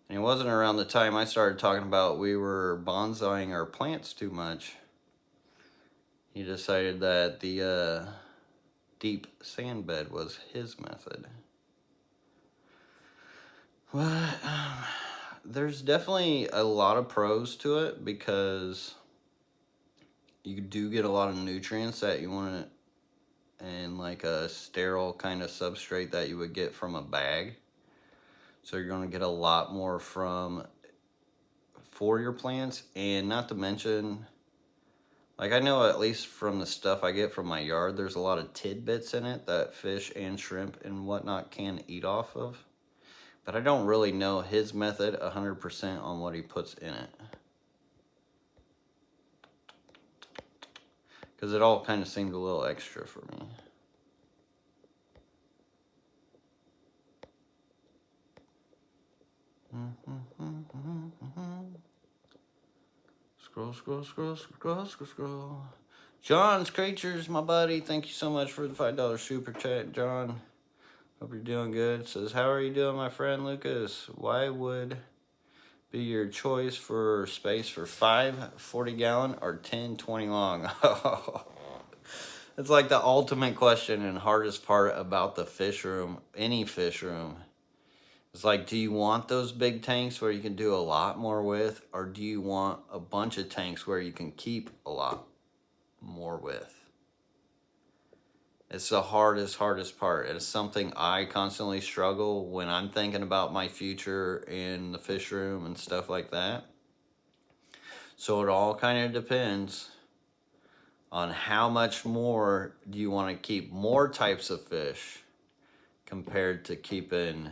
And it wasn't around the time I started talking about we were bonsaiing our plants too much. He decided that the deep sand bed was his method. But there's definitely a lot of pros to it because you do get a lot of nutrients that you want to, and like a sterile kind of substrate that you would get from a bag. So you're going to get a lot more for your plants. And not to mention, like I know at least from the stuff I get from my yard, there's a lot of tidbits in it that fish and shrimp and whatnot can eat off of. But I don't really know his method 100% on what he puts in it. Because it all kind of seemed a little extra for me. Scroll. John's Creatures, my buddy. Thank you so much for the $5 super chat, John. Hope you're doing good. Says, how are you doing, my friend Lucas? Why would be your choice for space for 5 40-gallon or 10 20 long? It's like the ultimate question and hardest part about the fish room, any fish room. It's like, do you want those big tanks where you can do a lot more with, or do you want a bunch of tanks where you can keep a lot more with? It's the hardest part. It's something I constantly struggle when I'm thinking about my future in the fish room and stuff like that. So it all kind of depends on how much more do you want to keep more types of fish compared to keeping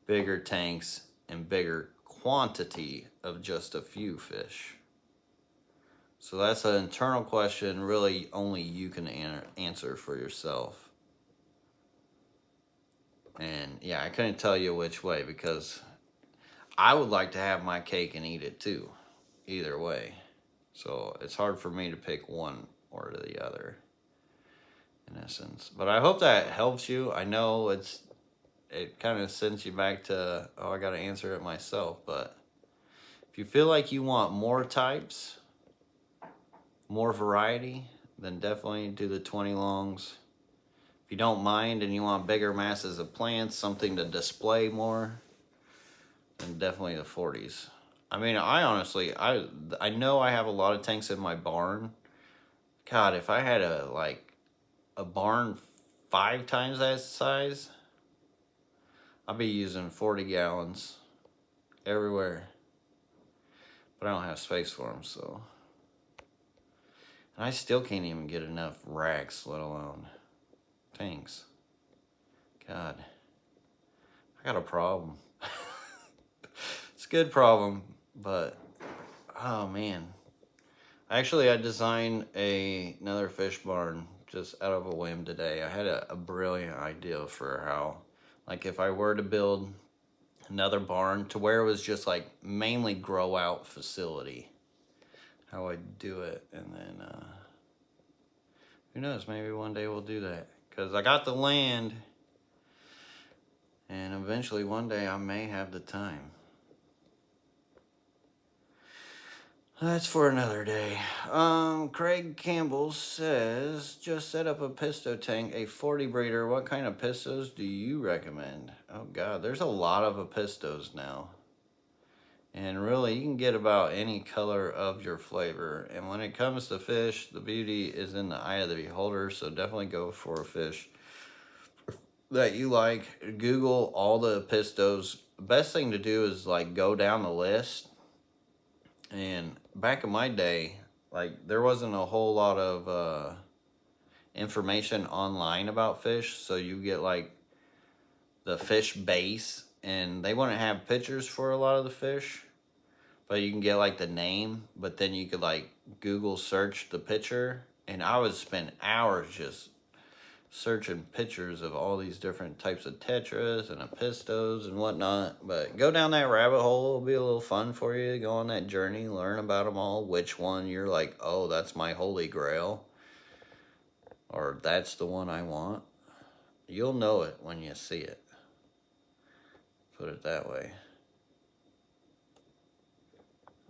bigger tanks and bigger quantity of just a few fish. So that's an internal question really only you can answer for yourself. And yeah, I couldn't tell you which way because I would like to have my cake and eat it too, either way. So it's hard for me to pick one or the other in essence. But I hope that helps you. I know it kind of sends you back to, oh, I got to answer it myself. But if you feel like you want more types, more variety, then definitely do the 20 longs. If you don't mind and you want bigger masses of plants, something to display more, then definitely the 40s. I mean, I honestly, I know I have a lot of tanks in my barn. God, if I had a barn 5 times that size, I'd be using 40 gallons everywhere. But I don't have space for them, so. And I still can't even get enough racks, let alone tanks. God, I got a problem. It's a good problem, but, oh man. Actually, I designed another fish barn just out of a whim today. I had a brilliant idea for how, like, if I were to build another barn to where it was just like mainly grow out facility, how I'd do it. And then, who knows, maybe one day we'll do that. Because I got the land, and eventually one day I may have the time. That's for another day. Craig Campbell says, just set up a pisto tank, a 40 breeder. What kind of pistos do you recommend? Oh God, there's a lot of pistos now. And really, you can get about any color of your flavor. And when it comes to fish, the beauty is in the eye of the beholder. So definitely go for a fish that you like. Google all the pistos. Best thing to do is like go down the list. And back in my day, like there wasn't a whole lot of information online about fish. So you get like the fish base, and they wouldn't have pictures for a lot of the fish. But you can get like the name, but then you could like Google search the picture, and I would spend hours just searching pictures of all these different types of tetras and pistos and whatnot. But go down that rabbit hole. It'll be a little fun for you. Go on that journey, learn about them all. Which one you're like, oh, that's my holy grail, or that's the one I want. You'll know it when you see it. Put it that way.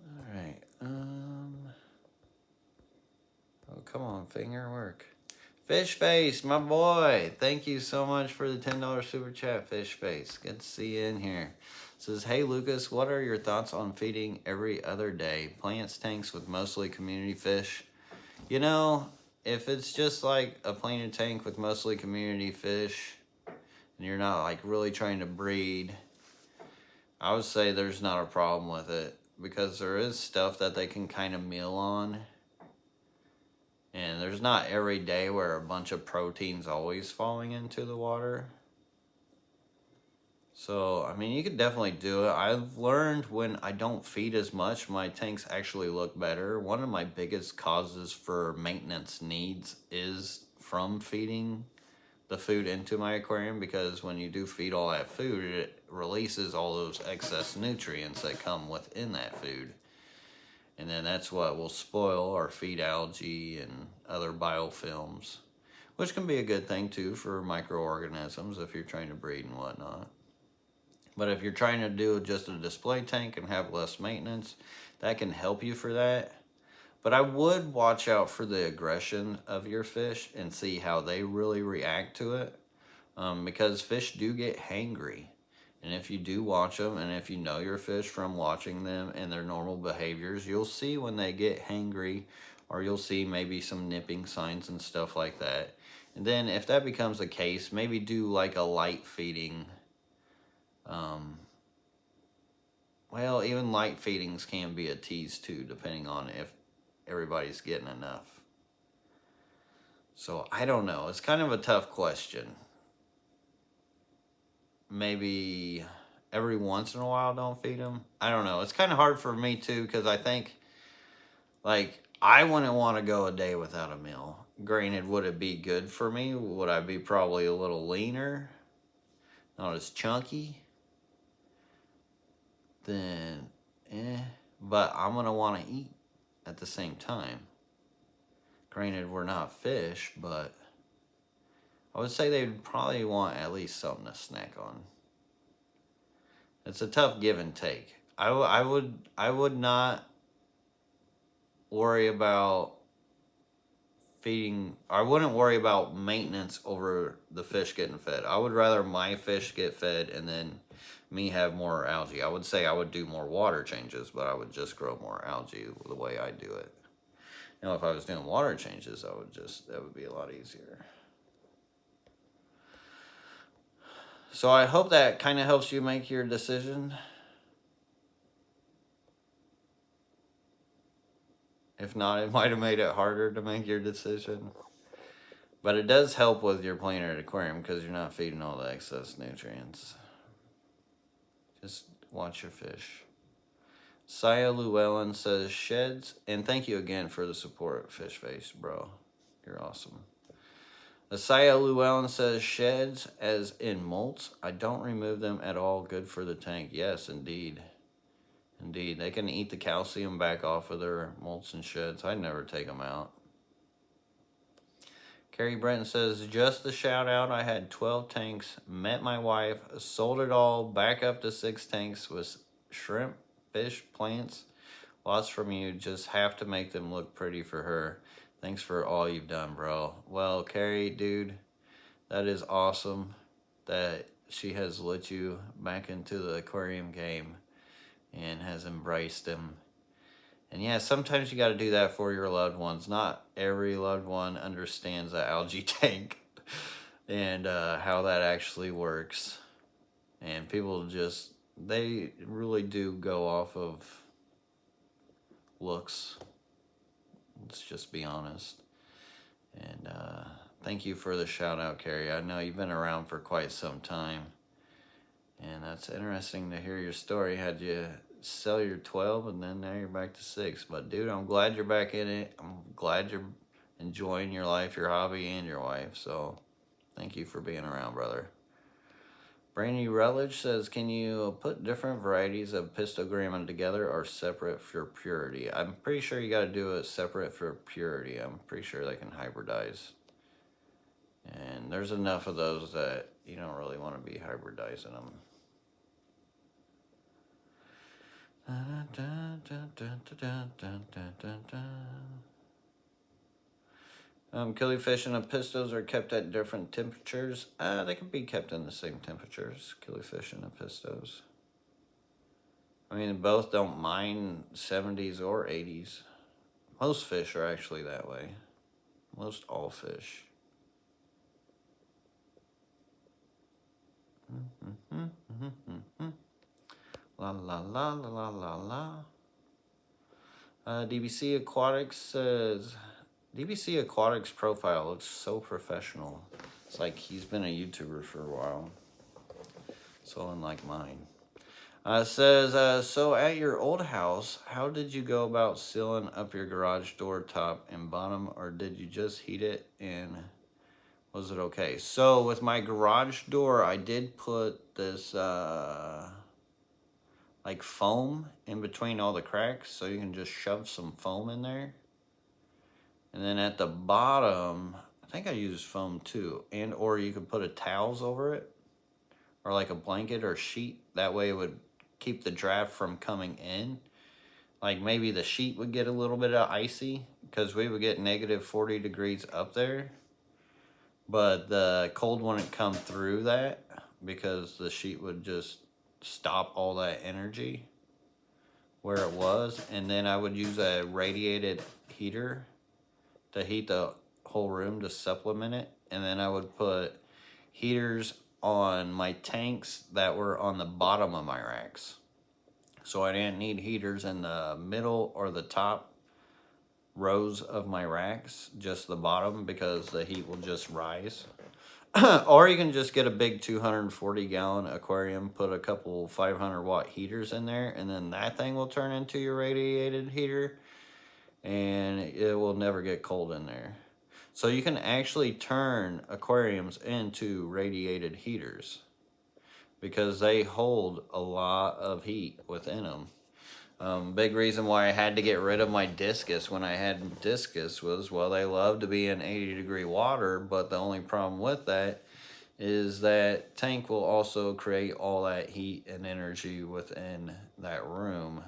All right. Oh, come on, finger work. Fish Face, my boy. Thank you so much for the $10 super chat, Fish Face. Good to see you in here. It says, hey, Lucas, what are your thoughts on feeding every other day? Plants tanks with mostly community fish. You know, if it's just like a planted tank with mostly community fish, and you're not like really trying to breed, I would say there's not a problem with it, because there is stuff that they can kind of meal on. And there's not every day where a bunch of protein's always falling into the water. So, I mean, you could definitely do it. I've learned when I don't feed as much, my tanks actually look better. One of my biggest causes for maintenance needs is from feeding the food into my aquarium, because when you do feed all that food, it releases all those excess nutrients that come within that food. And then that's what will spoil or feed algae and other biofilms, which can be a good thing too for microorganisms if you're trying to breed and whatnot. But if you're trying to do just a display tank and have less maintenance, that can help you for that. But I would watch out for the aggression of your fish and see how they really react to it, because fish do get hangry. And if you do watch them, and if you know your fish from watching them and their normal behaviors, you'll see when they get hangry, or you'll see maybe some nipping signs and stuff like that. And then if that becomes the case, maybe do like a light feeding. Well, even light feedings can be a tease too, depending on if everybody's getting enough. So I don't know. It's kind of a tough question. Maybe every once in a while don't feed them. I don't know. It's kind of hard for me too, because I think, like, I wouldn't want to go a day without a meal. Granted, would it be good for me? Would I be probably a little leaner, not as chunky? Then, but I'm going to want to eat at the same time. Granted, we're not fish, but I would say they would probably want at least something to snack on. It's a tough give and take. I would not worry about feeding. I wouldn't worry about maintenance over the fish getting fed. I would rather my fish get fed and then me have more algae. I would say I would do more water changes, but I would just grow more algae the way I do it. Now, if I was doing water changes, that would be a lot easier. So I hope that kind of helps you make your decision. If not, it might have made it harder to make your decision. But it does help with your planted aquarium, because you're not feeding all the excess nutrients. Just watch your fish. Saya Llewellyn says sheds, and thank you again for the support, Fish Face, bro. You're awesome. Saya Llewellyn says sheds as in molts. I don't remove them at all. Good for the tank. Yes, indeed. Indeed. They can eat the calcium back off of their molts and sheds. I never take them out. Carrie Brenton says, just a shout out. I had 12 tanks, met my wife, sold it all, back up to 6 tanks with shrimp, fish, plants. Lots from you. Just have to make them look pretty for her. Thanks for all you've done, bro. Well, Carrie, dude, that is awesome that she has let you back into the aquarium game and has embraced them. And yeah, sometimes you got to do that for your loved ones. Not every loved one understands the algae tank and how that actually works. And people just, they really do go off of looks. Let's just be honest. And thank you for the shout out, Carrie. I know you've been around for quite some time. And that's interesting to hear your story. Had you sell your 12 and then now you're back to 6. But dude, I'm glad you're back in it. I'm glad you're enjoying your life, your hobby, and your wife. So thank you for being around, brother. Brandy Rutledge says, can you put different varieties of pistogramma together or separate for purity? I'm pretty sure you got to do it separate for purity. I'm pretty sure they can hybridize. And there's enough of those that you don't really want to be hybridizing them. Killifish and pistos are kept at different temperatures. They can be kept in the same temperatures, killifish and pistos. I mean, both don't mind 70s or 80s. Most fish are actually that way. Most all fish. La la la la la la la. DBC Aquatics says, DBC Aquatics profile looks so professional. It's like he's been a YouTuber for a while. So unlike mine. Says, so at your old house, how did you go about sealing up your garage door top and bottom, or did you just heat it and was it okay? So with my garage door, I did put this like foam in between all the cracks, so you can just shove some foam in there. And then at the bottom, I think I used foam too, and or you could put a towels over it, or like a blanket or sheet. That way it would keep the draft from coming in. Like maybe the sheet would get a little bit of icy because we would get negative 40 degrees up there. But the cold wouldn't come through that because the sheet would just stop all that energy where it was. And then I would use a radiated heater to heat the whole room to supplement it. And then I would put heaters on my tanks that were on the bottom of my racks. So I didn't need heaters in the middle or the top rows of my racks, just the bottom, because the heat will just rise. Or you can just get a big 240 gallon aquarium, put a couple 500 watt heaters in there, and then that thing will turn into your radiated heater, and it will never get cold in there. So you can actually turn aquariums into radiated heaters because they hold a lot of heat within them. Big reason why I had to get rid of my discus when I had discus was, well, they love to be in 80 degree water, but the only problem with that is that tank will also create all that heat and energy within that room.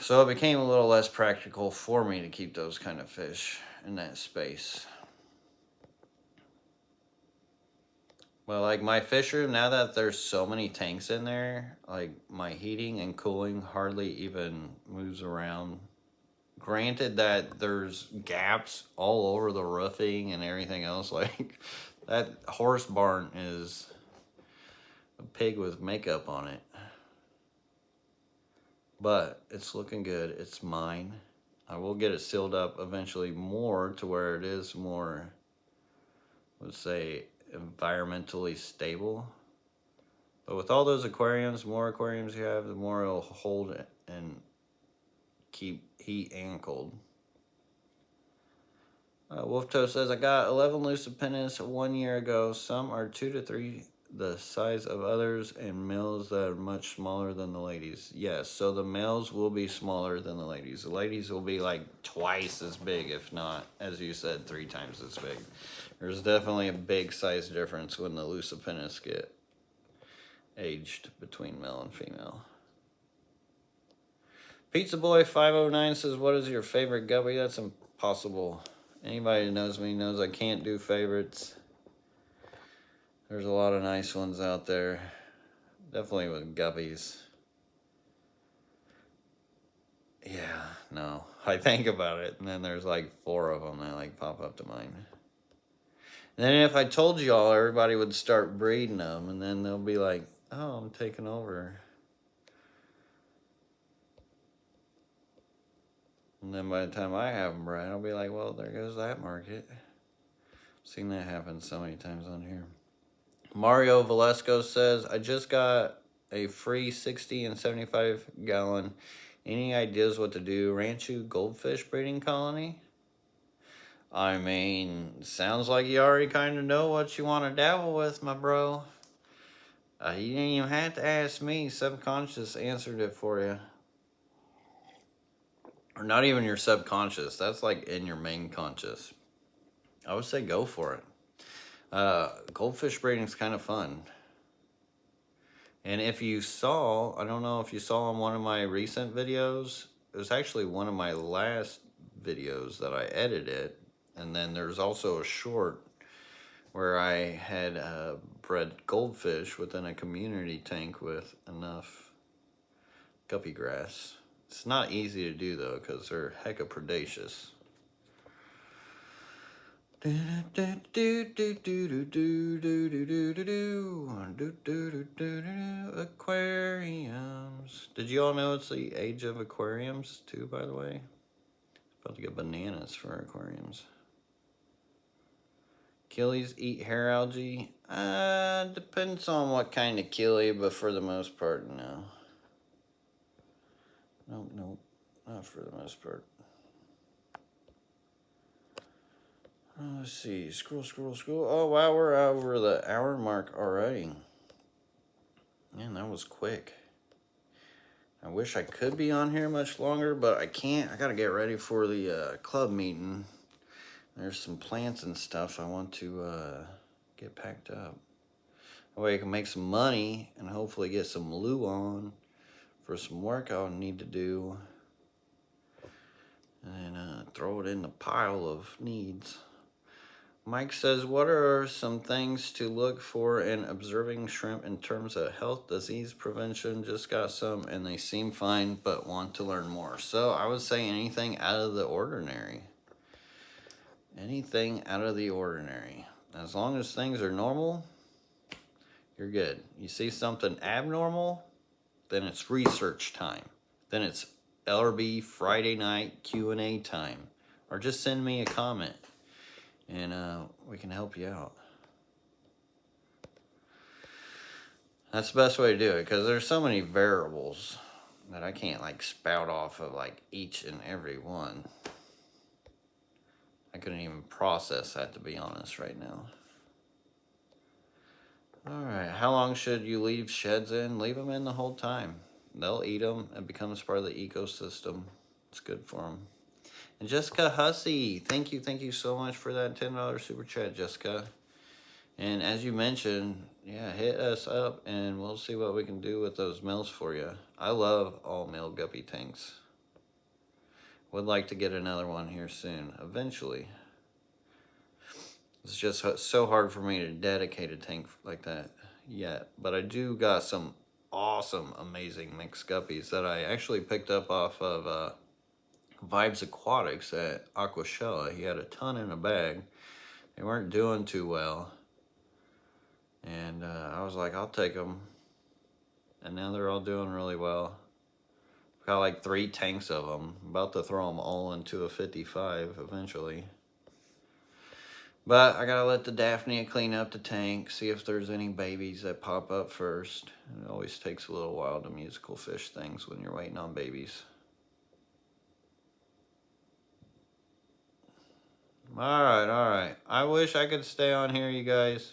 So it became a little less practical for me to keep those kind of fish in that space. Well, like my fish room, now that there's so many tanks in there, like my heating and cooling hardly even moves around. Granted that there's gaps all over the roofing and everything else, like that horse barn is a pig with makeup on it. But it's looking good. It's mine. I will get it sealed up eventually more to where it is more, let's say, environmentally stable. But with all those aquariums, the more aquariums you have, the more it'll hold and keep heat and cold. Wolftoe says, I got 11 Lucipinnis 1 year ago. Some are 2 to 3 the size of others, and males that are much smaller than the ladies. Yes, so the males will be smaller than the ladies. The ladies will be like twice as big, if not, as you said, 3 times as big. There's definitely a big size difference when the Lucipinnis get aged between male and female. Pizza Boy 509 says, what is your favorite guppy? That's impossible. Anybody who knows me knows I can't do favorites. There's a lot of nice ones out there. Definitely with guppies. Yeah, no. I think about it, and then there's like 4 of them that like pop up to mind. And then if I told you all, everybody would start breeding them, and then they'll be like, oh, I'm taking over. And then by the time I have them bred, I'll be like, well, there goes that market. Seen that happen so many times on here. Mario Valesco says, I just got a free 60 and 75 gallon. Any ideas what to do? Ranchu goldfish breeding colony? I mean, sounds like you already kind of know what you want to dabble with, my bro. You didn't even have to ask me. Subconscious answered it for you. Or not even your subconscious. That's like in your main conscious. I would say go for it. Goldfish breeding is kind of fun. And if you saw, I don't know if you saw in one of my recent videos, it was actually one of my last videos that I edited. And then there's also a short where I had bred goldfish within a community tank with enough guppy grass. It's not easy to do though, because they're hecka predacious. Aquariums. Did you all know it's the age of aquariums too, by the way? About to get bananas for aquariums. Killies eat hair algae? Depends on what kind of killie, but for the most part, no. Nope, not for the most part. Let's see, scroll. Oh, wow, we're over the hour mark already. Man, that was quick. I wish I could be on here much longer, but I can't. I gotta get ready for the club meeting. There's some plants and stuff I want to get packed up. That way I can make some money and hopefully get some loo on for some work I'll need to do. And throw it in the pile of needs. Mike says, what are some things to look for in observing shrimp in terms of health, disease prevention? Just got some and they seem fine, but want to learn more. So I would say anything out of the ordinary. Anything out of the ordinary. As long as things are normal, you're good. You see something abnormal, then it's research time. Then it's LRB Friday night Q&A time. Or just send me a comment and we can help you out. That's the best way to do it, because there's so many variables that I can't like spout off of like each and every one. I couldn't even process that, to be honest, right now. All right, how long should you leave sheds in? Leave them in the whole time. They'll eat them. It becomes part of the ecosystem. It's good for them. And Jessica Hussey, thank you so much for that $10 super chat, Jessica. And as you mentioned, yeah, hit us up and we'll see what we can do with those males for you. I love all male guppy tanks. Would like to get another one here soon, eventually. It's just so hard for me to dedicate a tank like that yet. But I do got some awesome, amazing mixed guppies that I actually picked up off of Vibes Aquatics at Aquashella. He had a ton in a bag. They weren't doing too well. And I was like, I'll take them. And now they're all doing really well. Got like 3 tanks of them. About to throw them all into a 55 eventually. But I gotta let the Daphne clean up the tank, see if there's any babies that pop up first. It always takes a little while to musical fish things when you're waiting on babies. Alright. I wish I could stay on here, you guys.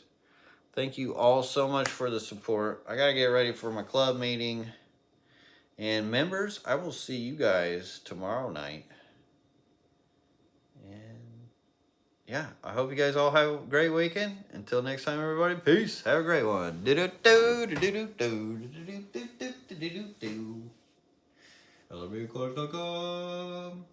Thank you all so much for the support. I gotta get ready for my club meeting. And members, I will see you guys tomorrow night. And yeah, I hope you guys all have a great weekend. Until next time, everybody, peace. Have a great one. I love you, Aquarium.com.